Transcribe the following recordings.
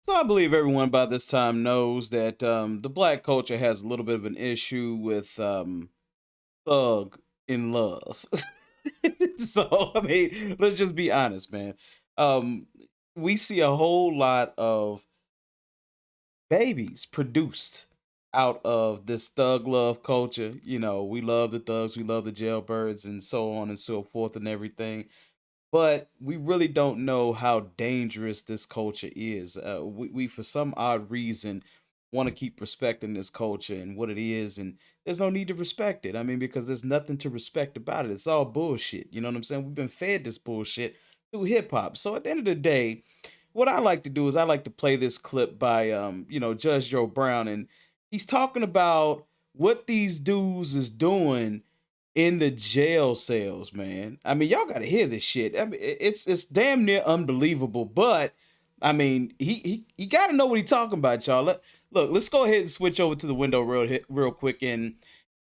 So I believe everyone by this time knows that the black culture has a little bit of an issue with thug in love. So I mean, let's just be honest, man. Um, we see a whole lot of babies produced out of this thug love culture. You know, we love the thugs, we love the jailbirds, and so on and so forth, and everything, but we really don't know how dangerous this culture is. We for some odd reason, want to keep respecting this culture and what it is, and there's no need to respect it. I mean, because there's nothing to respect about it. It's all bullshit. You know what I'm saying? We've been fed this bullshit through hip hop. So at the end of the day, what I like to do is I like to play this clip by Judge Joe Brown, and he's talking about what these dudes is doing in the jail cells, man. I mean, y'all gotta hear this shit. I mean, it's damn near unbelievable. But I mean, he gotta know what he's talking about, y'all. Look, let's go ahead and switch over to the window real quick and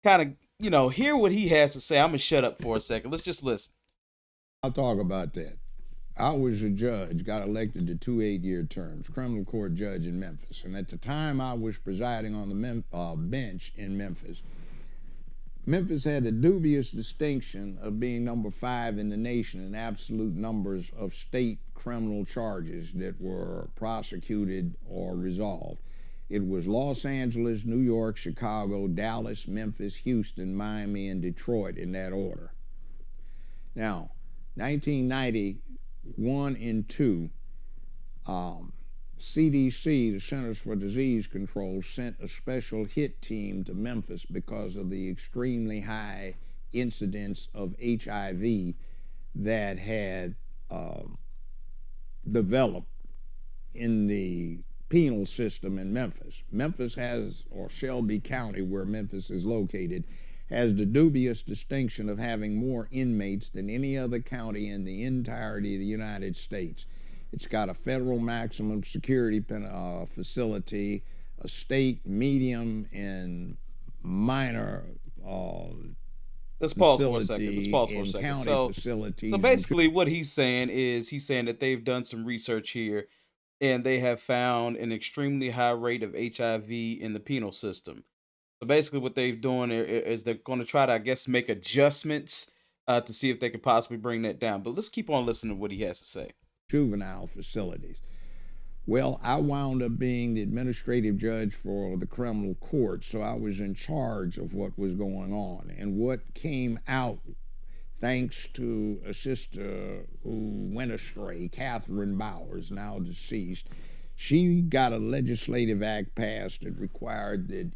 kind of hear what he has to say. I'm gonna shut up for a second. Let's just listen. I'll talk about that. I was a judge, got elected to two 8-year terms, criminal court judge in Memphis. And at the time I was presiding on the bench in Memphis, Memphis had the dubious distinction of being number 5 in the nation in absolute numbers of state criminal charges that were prosecuted or resolved. It was Los Angeles, New York, Chicago, Dallas, Memphis, Houston, Miami, and Detroit in that order. Now, 1991 and 2, CDC, the Centers for Disease Control, sent a special hit team to Memphis because of the extremely high incidence of HIV that had developed in the penal system in Memphis. Memphis has, or Shelby County, where Memphis is located, has the dubious distinction of having more inmates than any other county in the entirety of the United States. It's got a federal maximum security facility, a state medium and minor Let's pause for a second. Let's facility, pause for a and second. county So facilities. And basically, what he's saying is he's saying that they've done some research here, and they have found an extremely high rate of HIV in the penal system. So basically, what they've doing is they're going to try to, I guess, make adjustments to see if they could possibly bring that down. But let's keep on listening to what he has to say. juvenile facilities. Well, I wound up being the administrative judge for the criminal court, so I was in charge of what was going on. And what came out, thanks to a sister who went astray, Catherine Bowers, now deceased, she got a legislative act passed that required that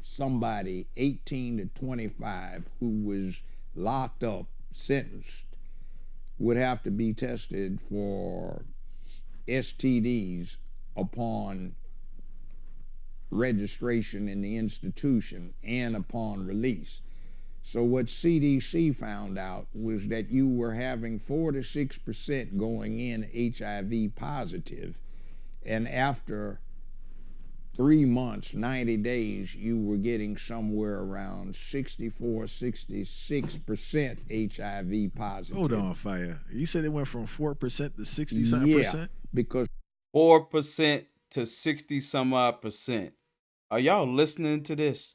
somebody 18 to 25 who was locked up, sentenced, would have to be tested for STDs upon registration in the institution and upon release. So what CDC found out was that you were having 4 to 6% going in HIV positive, and after 3 months, 90 days, you were getting somewhere around 64, 66% HIV positive. Hold on, fire. You said it went from 4% to 60 something Yeah, percent? because 4% to 60 some odd percent. Are y'all listening to this?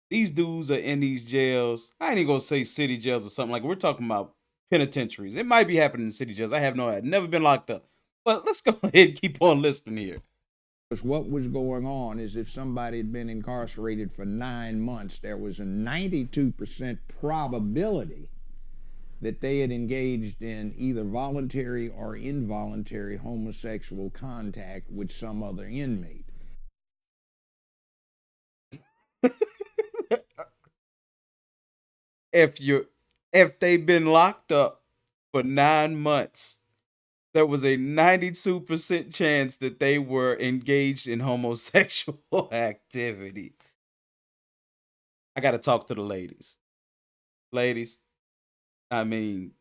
These dudes are in these jails. I ain't even gonna say city jails or something like. We're talking about penitentiaries. It might be happening in city jails. I have no idea. Never been locked up. But let's go ahead and keep on listening here. what was going on is if somebody had been incarcerated for 9 months, there was a 92% probability that they had engaged in either voluntary or involuntary homosexual contact with some other inmate. if you if they've been locked up for 9 months, there was a 92% chance that they were engaged in homosexual activity. I got to talk to the ladies. Ladies, I mean,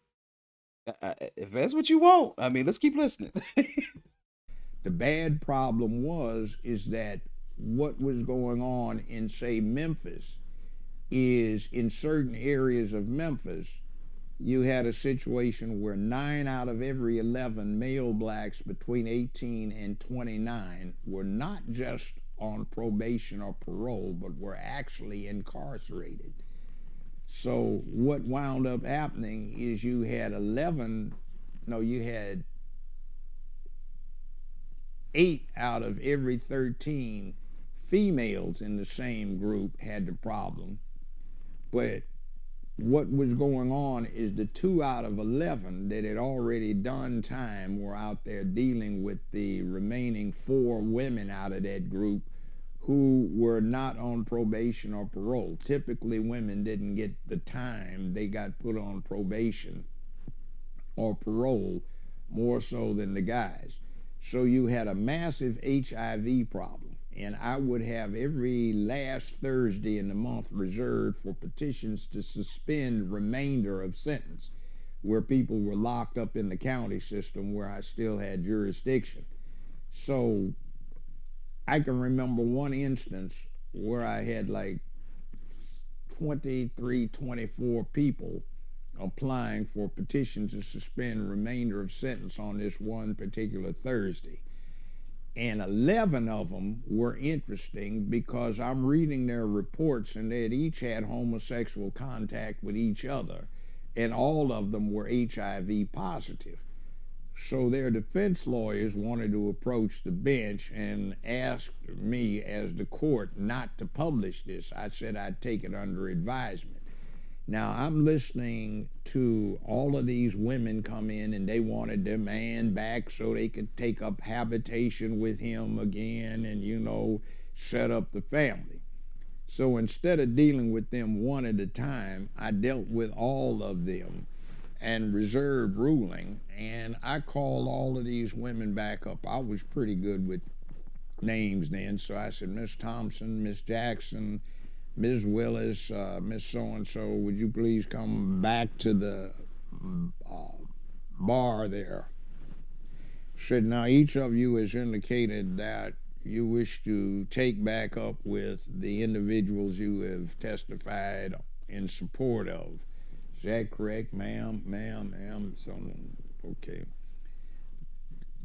if that's what you want, I mean, let's keep listening. The bad problem is that what was going on in, say, Memphis, is in certain areas of Memphis, you had a situation where 9 out of every 11 male blacks between 18 and 29 were not just on probation or parole, but were actually incarcerated. So what wound up happening is you had 8 out of every 13 females in the same group had the problem. But what was going on is the 2 out of 11 that had already done time were out there dealing with the remaining 4 women out of that group who were not on probation or parole. Typically, women didn't get the time, they got put on probation or parole more so than the guys. So you had a massive HIV problem. And I would have every last Thursday in the month reserved for petitions to suspend remainder of sentence, where people were locked up in the county system where I still had jurisdiction. So I can remember one instance where I had like 23, 24 people applying for petitions to suspend remainder of sentence on this one particular Thursday. And 11 of them were interesting because I'm reading their reports and they had each had homosexual contact with each other, and all of them were HIV positive. So their defense lawyers wanted to approach the bench and asked me as the court not to publish this. I said I'd take it under advisement. Now I'm listening to all of these women come in and they wanted their man back so they could take up habitation with him again and, set up the family. So instead of dealing with them one at a time, I dealt with all of them and reserved ruling, and I called all of these women back up. I was pretty good with names then, so I said, Miss Thompson, Miss Jackson, Ms. Willis, Miss So-and-so, would you please come back to the bar there? Said, now each of you has indicated that you wish to take back up with the individuals you have testified in support of. Is that correct, ma'am? So, okay.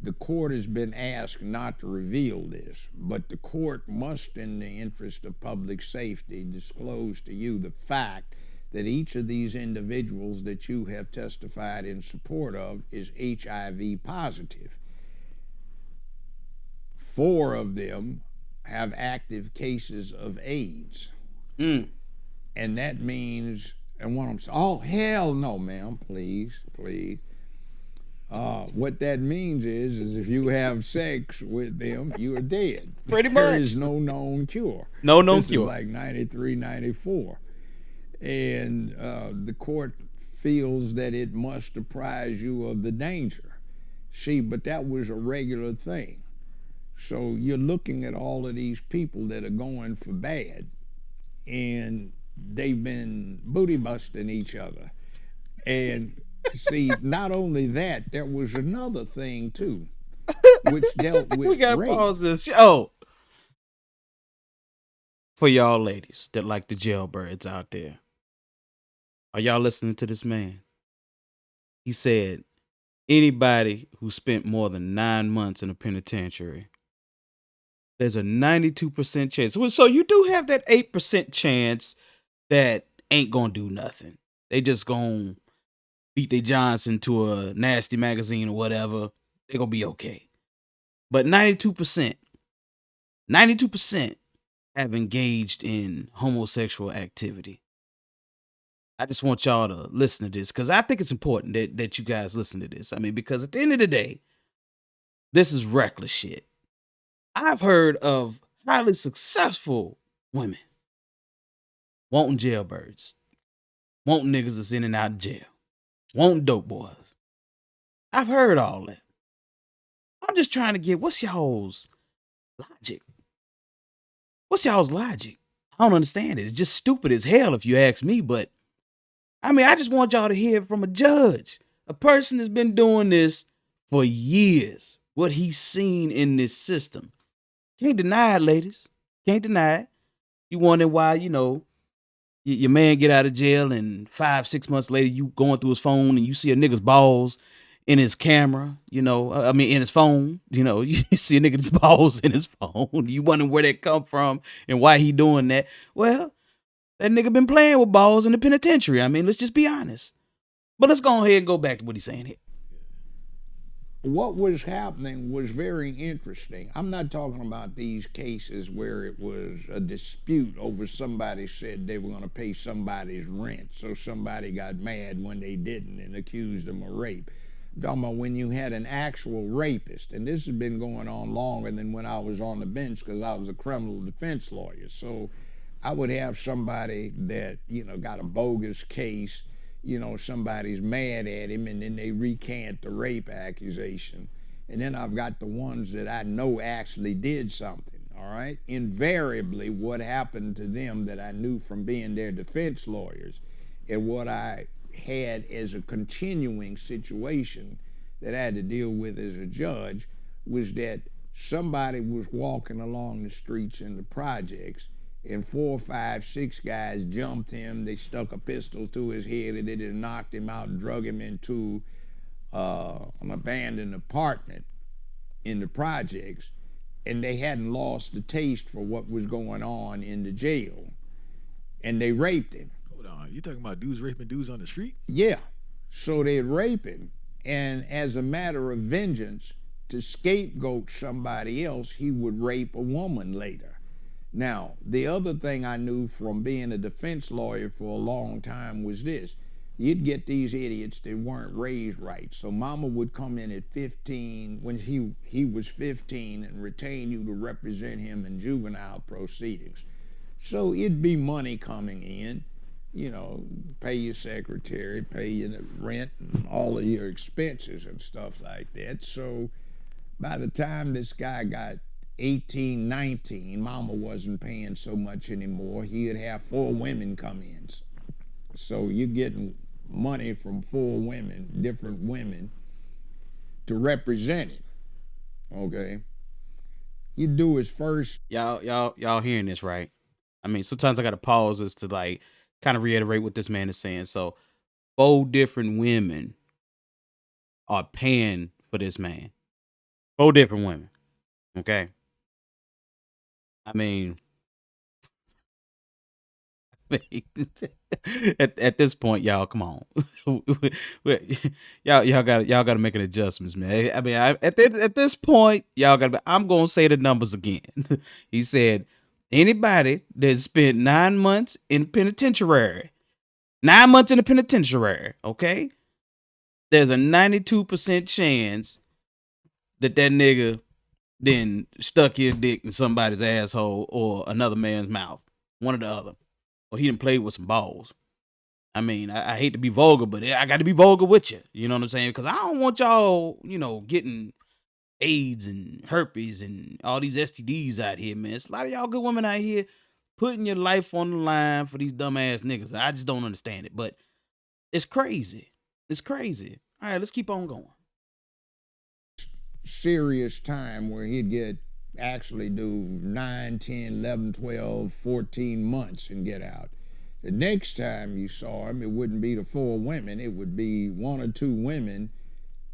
The court has been asked not to reveal this, but the court must, in the interest of public safety, disclose to you the fact that each of these individuals that you have testified in support of is HIV positive. 4 of them have active cases of AIDS. And that means, and one of them says, oh, hell no, ma'am, please. What that means is if you have sex with them, you are dead. Pretty much. There is no known cure. No known this cure. Is like 93, 94. And the court feels that it must apprise you of the danger. See, but that was a regular thing. So you're looking at all of these people that are going for bad, and they've been booty busting each other. And see, not only that, there was another thing too, which dealt with we gotta rape. pause this show for y'all ladies that like the jailbirds out there. Are y'all listening to this man? He said, anybody who spent more than 9 months in a penitentiary, there's a 92% chance. So you do have that 8% chance that ain't gonna do nothing. They just gonna beat their Johnson to a nasty magazine or whatever. They're gonna be okay. But 92% have engaged in homosexual activity. I just want y'all to listen to this because I think it's important that you guys listen to this. I mean, because at the end of the day, this is reckless shit. I've heard of highly successful women wanting jailbirds, wanting niggas that's in and out of jail, wanting dope boys. I've heard all that. I'm just trying to get, what's y'all's logic? What's y'all's logic? I don't understand it. It's just stupid as hell if you ask me, but I mean, I just want y'all to hear from a judge, a person that's been doing this for years, what he's seen in this system. Can't deny it, ladies. Can't deny it. You wondering why, Your man get out of jail, and 5-6 months later, you going through his phone and you see a nigga's balls in his camera. I mean, in his phone. You see a nigga's balls in his phone. You wondering where that come from and why he doing that. Well, that nigga been playing with balls in the penitentiary. I mean, let's just be honest. But let's go ahead and go back to what he's saying here. What was happening was very interesting. I'm not talking about these cases where it was a dispute over somebody said they were going to pay somebody's rent, so somebody got mad when they didn't and accused them of rape. I'm talking about when you had an actual rapist, and this has been going on longer than when I was on the bench because I was a criminal defense lawyer. So I would have somebody that, got a bogus case, somebody's mad at him and then they recant the rape accusation. And then I've got the ones that I know actually did something, all right? Invariably, what happened to them that I knew from being their defense lawyers and what I had as a continuing situation that I had to deal with as a judge was that somebody was walking along the streets in the projects and 4, 5, 6 guys jumped him. They stuck a pistol to his head and they just knocked him out and drug him into an abandoned apartment in the projects, and they hadn't lost the taste for what was going on in the jail, and they raped him. Hold on, you talking about dudes raping dudes on the street? Yeah, so they'd rape him, and as a matter of vengeance, to scapegoat somebody else, he would rape a woman later. Now, the other thing I knew from being a defense lawyer for a long time was this. You'd get these idiots that weren't raised right. So mama would come in at 15, when he was 15, and retain you to represent him in juvenile proceedings. So it'd be money coming in, pay your secretary, pay your rent and all of your expenses and stuff like that. So by the time this guy got 18, 19, mama wasn't paying so much anymore. He'd have 4 women come in. So you're getting money from 4 women, different women, to represent him. Okay? You do his first. Y'all hearing this, right? I mean, sometimes I gotta pause this to kind of reiterate what this man is saying. So 4 different women are paying for this man. 4 different women. Okay. I mean, at this point, y'all, come on, y'all gotta make an adjustments, man. I mean, at this point, y'all gotta. I'm gonna say the numbers again. He said, anybody that spent 9 months in penitentiary, 9 months in the penitentiary, okay, there's a 92% chance that nigga then stuck his dick in somebody's asshole or another man's mouth, one or the other, or he didn't play with some balls. I mean, I hate to be vulgar, but I got to be vulgar with you. You know what I'm saying? Because I don't want y'all, getting AIDS and herpes and all these STDs out here, man. It's a lot of y'all good women out here putting your life on the line for these dumbass niggas. I just don't understand it, but it's crazy. It's crazy. All right, let's keep on going. Serious time where he'd actually do 9, 10, 11, 12, 14 months and get out. The next time you saw him, it wouldn't be the 4 women. It would be 1 or 2 women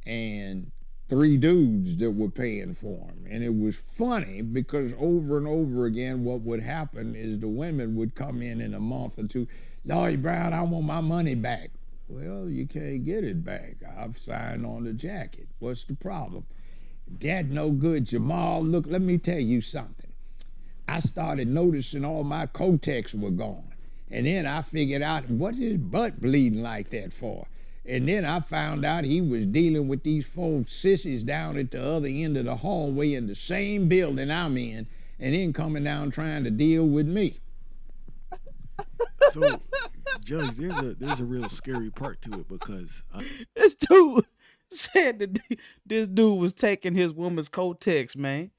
and 3 dudes that were paying for him. And it was funny because over and over again, what would happen is the women would come in a month or 2. Lawyer Brown, I want my money back. Well, you can't get it back. I've signed on the jacket. What's the problem? That no good, Jamal. Look, let me tell you something. I started noticing all my Kotex were gone. And then I figured out, what is his butt bleeding like that for? And then I found out he was dealing with these 4 sissies down at the other end of the hallway in the same building I'm in, and then coming down trying to deal with me. So, Judge, there's a real scary part to it because this dude said that this dude was taking his woman's Kotex, man.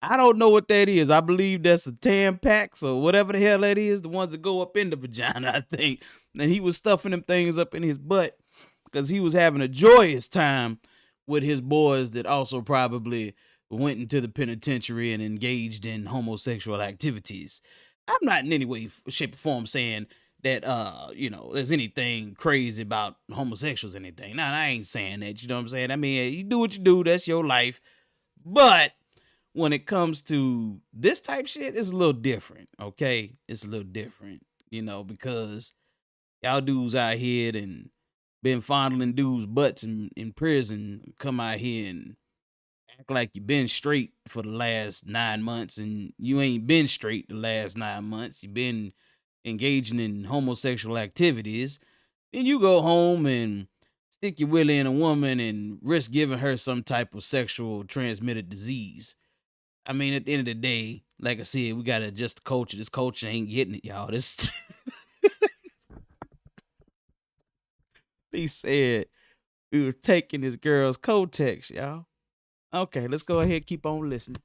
I don't know what that is. I believe that's a Tampax or whatever the hell that is, the ones that go up in the vagina, I think. And he was stuffing them things up in his butt because he was having a joyous time with his boys that also probably went into the penitentiary and engaged in homosexual activities. I'm not in any way, shape, or form saying that there's anything crazy about homosexuals or anything. Now, I ain't saying that, you know what I'm saying? I mean, you do what you do, that's your life. But when it comes to this type shit, it's a little different, okay? It's a little different, because y'all dudes out here and been fondling dudes' butts in prison, come out here and act like you been straight for the last 9 months, and you ain't been straight the last 9 months. You've been engaging in homosexual activities. Then you go home and stick your willy in a woman and risk giving her some type of sexual transmitted disease. I mean, at the end of the day, like I said, we gotta adjust the culture. This culture ain't getting it, y'all. This he said we was taking this girl's Kotex, y'all. Okay, let's go ahead and keep on listening.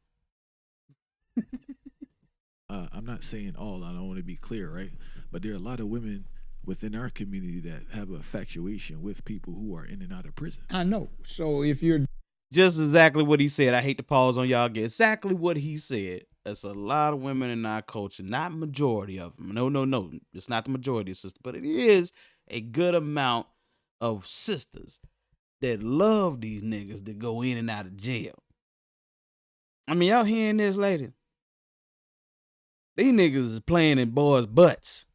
I'm not saying all. I don't want to be clear, right? But there are a lot of women within our community that have a infatuation with people who are in and out of prison. I know. So if you're Just exactly what he said. I hate to pause on y'all again. Exactly what he said. That's a lot of women in our culture, not majority of them. No. It's not the majority of sisters, but it is a good amount of sisters that love these niggas that go in and out of jail. I mean, y'all hearing this, lady? These niggas is playing in boys' butts.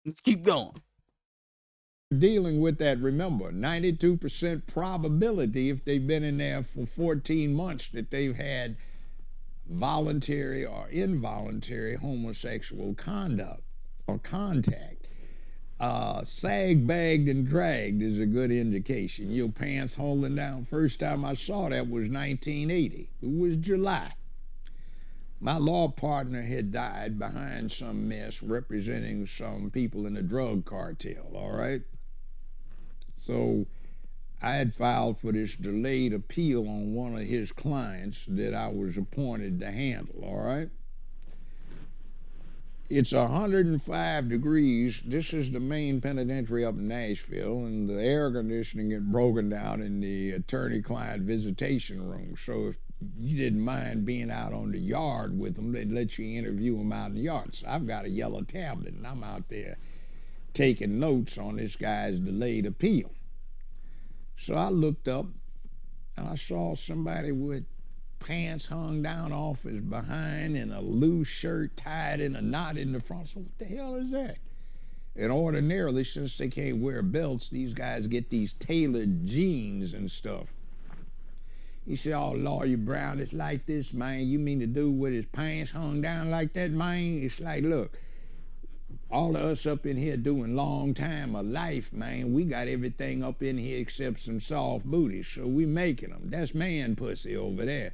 Let's keep going. dealing with that, remember, 92% probability if they've been in there for 14 months that they've had voluntary or involuntary homosexual conduct or contact. Sag, bagged, and dragged is a good indication. Your pants holding down. First time I saw that was 1980. It was July. My law partner had died behind some mess representing some people in a drug cartel, all right? So I had filed for this delayed appeal on one of his clients that I was appointed to handle, all right? It's 105 degrees. This is the main penitentiary up in Nashville, and the air conditioning had broken down in the attorney-client visitation room. So if you didn't mind being out on the yard with them, they'd let you interview them out in the yard. So I've got a yellow tablet, and I'm out there taking notes on this guy's delayed appeal. So I looked up, and I saw somebody with pants hung down off his behind and a loose shirt tied in a knot in the front. So what the hell is that? And ordinarily, since they can't wear belts, these guys get these tailored jeans and stuff. He said, "Oh, Lawyer Brown, it's like this, man. You mean the dude with his pants hung down like that, man?" It's like, look, all of us up in here doing long time of life, man, we got everything up in here except some soft booties, so we making them. That's man pussy over there.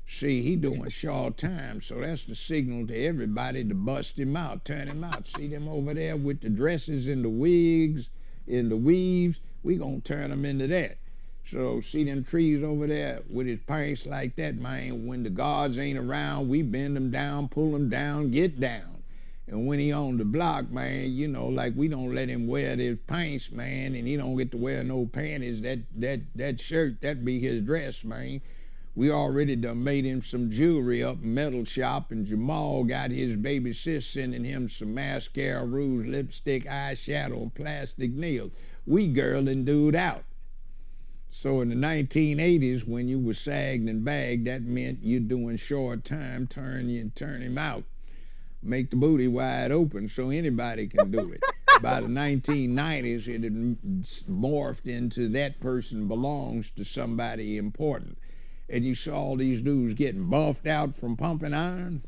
See, he doing short time, so that's the signal to everybody to bust him out, turn him out. See them over there with the dresses and the wigs and the weaves? We gonna turn them into that. So see them trees over there with his pants like that, man, when the guards ain't around, we bend them down, pull them down, get down. And when he on the block, man, you know, like we don't let him wear his pants, man, and he don't get to wear no panties. That shirt, that be his dress, man. We already done made him some jewelry up in metal shop, and Jamal got his baby sis sending him some mascara, rouge, lipstick, eyeshadow, and plastic nails. We girling dude out. So in the 1980s, when you was sagged and bagged, that meant you doing short time, turn him out. Make the booty wide open so anybody can do it. By the 1990s, it had morphed into that person belongs to somebody important. And you saw all these dudes getting buffed out from pumping iron.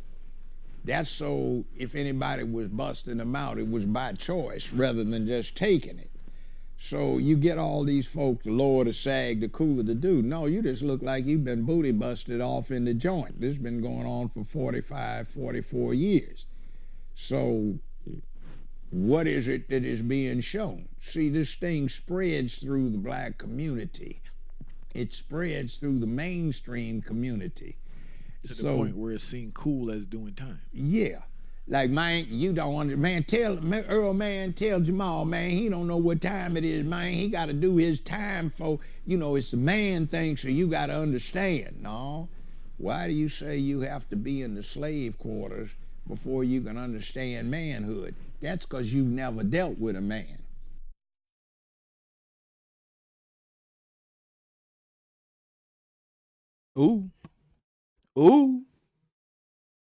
That's so if anybody was busting them out, it was by choice rather than just taking it. So you get all these folks, the lower the sag, the cooler the dude. No, you just look like you've been booty busted off in the joint. This has been going on for 45, 44 years. So what is it that is being shown? See, this thing spreads through the black community. It spreads through the mainstream community. To the point where it's seen cool as doing time. Yeah. Like, man, you don't understand. Man, Earl, man, tell Jamal, man, he don't know what time it is, man. He got to do his time for, you know, it's a man thing, so you got to understand. No. Why do you say you have to be in the slave quarters before you can understand manhood? That's because you've never dealt with a man. Ooh, ooh.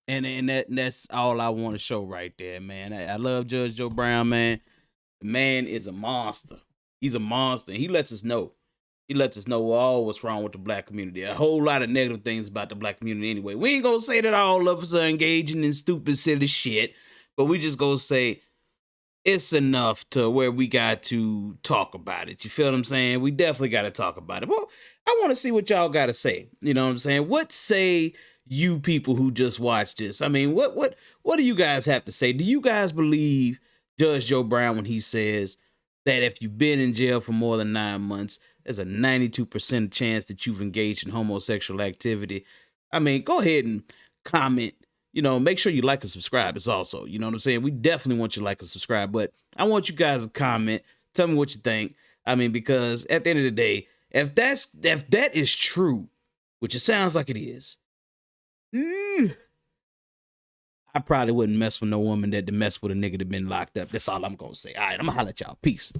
And that's all I want to show right there, man. I love Judge Joe Brown, man. The man is a monster. He's a monster. He lets us know. He lets us know all what's wrong with the black community. A whole lot of negative things about the black community anyway. We ain't gonna say that all of us are engaging in stupid, silly shit, but we just gonna say it's enough to where we got to talk about it. You feel what I'm saying? We definitely got to talk about it. Well, I want to see what y'all got to say. You know what I'm saying? What say you people who just watched this? I mean, what do you guys have to say? Do you guys believe Judge Joe Brown when he says that if you've been in jail for more than 9 months, there's a 92% chance that you've engaged in homosexual activity? I mean, go ahead and comment. Make sure you like and subscribe. It's also, you know what I'm saying? We definitely want you to like and subscribe, but I want you guys to comment. Tell me what you think. I mean, because at the end of the day, if that is true, which it sounds like it is, I probably wouldn't mess with no woman that mess with a nigga that been locked up. That's all I'm gonna say. All right, I'm gonna holler at y'all. Peace.